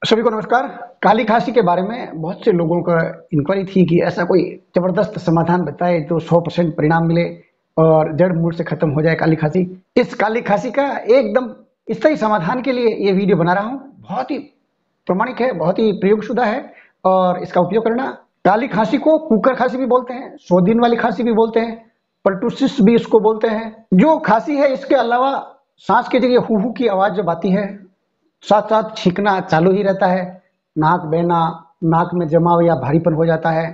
सभी को नमस्कार। काली खांसी के बारे में बहुत से लोगों का इंक्वायरी थी कि ऐसा कोई जबरदस्त समाधान बताए जो 100% परिणाम मिले और जड़ मूल से खत्म हो जाए काली खांसी। इस काली खांसी का एकदम स्थायी समाधान के लिए ये वीडियो बना रहा हूँ। बहुत ही प्रमाणिक है, बहुत ही प्रयोगशुदा है और इसका उपयोग करना। काली खांसी को कुकर खांसी भी बोलते हैं, 100 दिन वाली खांसी भी बोलते हैं, पर्टुसिस भी इसको बोलते हैं। जो खांसी है इसके अलावा सांस की जगह हु हु की आवाज जब आती है, साथ साथ छींकना चालू ही रहता है, नाक बहना, नाक में जमाव या भारीपन हो जाता है,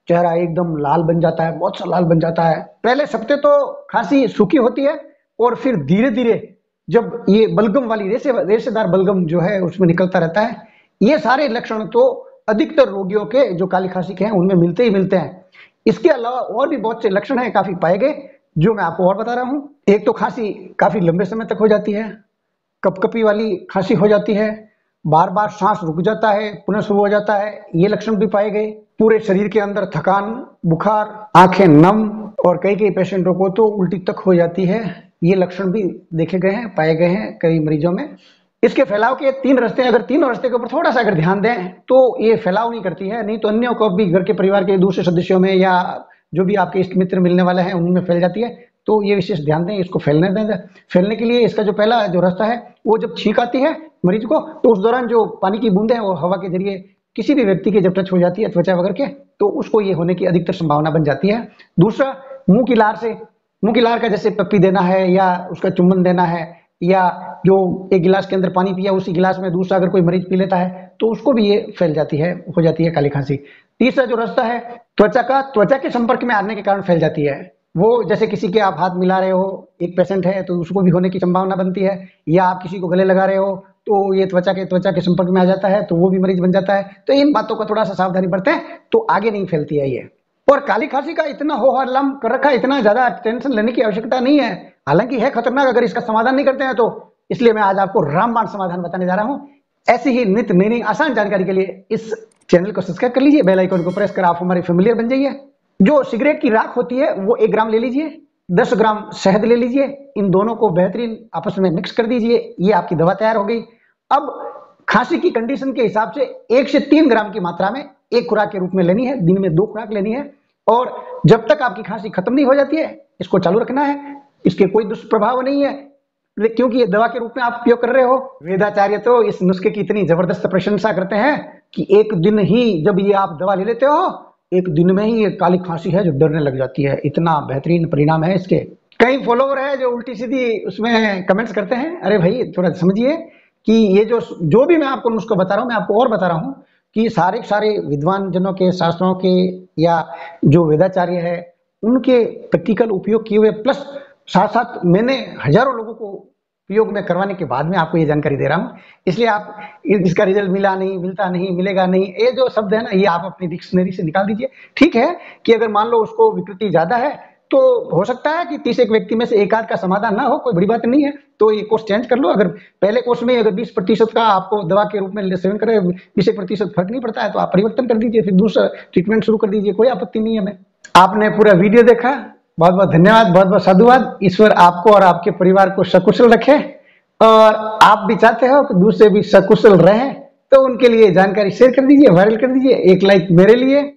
चेहरा एकदम लाल बन जाता है, बहुत सा लाल बन जाता है। पहले सबसे तो खांसी सूखी होती है और फिर धीरे धीरे जब ये बलगम वाली रेशेदार बलगम जो है उसमें निकलता रहता है। ये सारे लक्षण तो अधिकतर रोगियों के जो काली खांसी के हैं उनमें मिलते ही मिलते हैं। इसके अलावा और भी बहुत से लक्षण हैं, काफी पाए गए, जो मैं आपको और बता रहा हूँ। एक तो खांसी काफी लंबे समय तक हो जाती है, कपकपी वाली खांसी हो जाती है, बार बार सांस रुक जाता है, पुनः शुरू हो जाता है, ये लक्षण भी पाए गए। पूरे शरीर के अंदर थकान, बुखार, आंखें नम और कई कई पेशेंटों को तो उल्टी तक हो जाती है। ये लक्षण भी देखे गए हैं, पाए गए हैं कई मरीजों में। इसके फैलाव के 3 रास्ते, अगर तीनों रास्ते के ऊपर थोड़ा सा अगर ध्यान दें तो ये फैलाव नहीं करती है, नहीं तो अन्यों को भी घर के परिवार के दूसरे सदस्यों में या जो भी आपके इष्ट मित्र मिलने वाले हैं उनमें फैल जाती है। तो ये विशेष ध्यान दें, इसको फैलने दें। फैलने के लिए इसका जो पहला जो रास्ता है, वो जब छींक आती है मरीज को तो उस दौरान जो पानी की बूंदें हैं वो हवा के जरिए किसी भी व्यक्ति के जब टच हो जाती है त्वचा वगैरह के, तो उसको ये होने की अधिकतर संभावना बन जाती है। दूसरा, मुंह की लार से, मुंह की लार का जैसे पप्पी देना है या उसका चुम्बन देना है, या जो एक गिलास के अंदर पानी पिया उसी गिलास में दूसरा अगर कोई मरीज पी लेता है तो उसको भी ये फैल जाती है, हो जाती है काली खांसी। तीसरा जो रास्ता है त्वचा के संपर्क में आने के कारण फैल जाती है। वो जैसे किसी के आप हाथ मिला रहे हो, एक पेशेंट है तो उसको भी होने की संभावना बनती है, या आप किसी को गले लगा रहे हो तो ये त्वचा के संपर्क में आ जाता है तो वो भी मरीज बन जाता है। तो इन बातों का थोड़ा सा सावधानी बरतें तो आगे नहीं फैलती है ये। और काली खांसी का इतना हो हल्ला कर रखा है, इतना ज्यादा टेंशन लेने की आवश्यकता नहीं है, हालांकि है खतरनाक अगर इसका समाधान नहीं करते हैं तो। इसलिए मैं आज आपको रामबाण समाधान बताने जा रहा हूं। ऐसी ही नित्य नई आसान जानकारी के लिए इस चैनल को सब्सक्राइब कर लीजिए, बेल आइकन को प्रेस कर आप हमारे फेमिलियर बन जाइए। जो सिगरेट की राख होती है वो 1 ग्राम ले लीजिए, 10 ग्राम शहद ले लीजिए, इन दोनों को बेहतरीन आपस में मिक्स कर दीजिए, ये आपकी दवा तैयार हो गई। अब खांसी की कंडीशन के हिसाब से 1 से 3 ग्राम की मात्रा में एक खुराक के रूप में लेनी है, दिन में 2 खुराक लेनी है, और जब तक आपकी खांसी खत्म नहीं हो जाती है इसको चालू रखना है। इसके कोई दुष्प्रभाव नहीं है क्योंकि ये दवा के रूप में आप उपयोग कर रहे हो। वेदाचार्य तो इस नुस्खे की इतनी जबरदस्त प्रशंसा करते हैं कि एक दिन ही जब ये आप दवा ले लेते हो, एक दिन में ही ये काली खांसी है जो डरने लग जाती है, इतना बेहतरीन परिणाम है इसके। कई फॉलोवर है जो उल्टी सीधी उसमें कमेंट्स करते हैं, अरे भाई थोड़ा समझिए कि ये जो भी मैं आपको नुस्खा बता रहा हूँ, मैं आपको और बता रहा हूँ कि सारे विद्वान जनों के, शास्त्रों के या जो वेदाचार्य है उनके प्रैक्टिकल उपयोग किए हुए, प्लस साथ साथ मैंने हजारों लोगों को प्रयोग में करवाने के बाद में आपको ये जानकारी दे रहा हूँ। इसलिए आप इसका रिजल्ट मिला नहीं, मिलता नहीं, मिलेगा नहीं, ये जो शब्द है ना ये आप अपनी डिक्शनरी से निकाल दीजिए। ठीक है कि अगर मान लो उसको विकृति ज्यादा है तो हो सकता है कि 30 एक व्यक्ति में से एक आध का समाधान ना हो, कोई बड़ी बात नहीं है, तो ये कोर्स चेंज कर लो। अगर पहले कोर्स में अगर 20% का आपको दवा के रूप में सेवन करे, 20% फर्क नहीं पड़ता है तो आप परिवर्तन कर दीजिए, फिर दूसरा ट्रीटमेंट शुरू कर दीजिए, कोई आपत्ति नहीं है हमें। आपने पूरा वीडियो देखा, बहुत बहुत धन्यवाद, बहुत बहुत साधुवाद। ईश्वर आपको और आपके परिवार को सकुशल रखे, और आप भी चाहते हो कि दूसरे भी सकुशल रहें तो उनके लिए जानकारी शेयर कर दीजिए, वायरल कर दीजिए। एक लाइक मेरे लिए।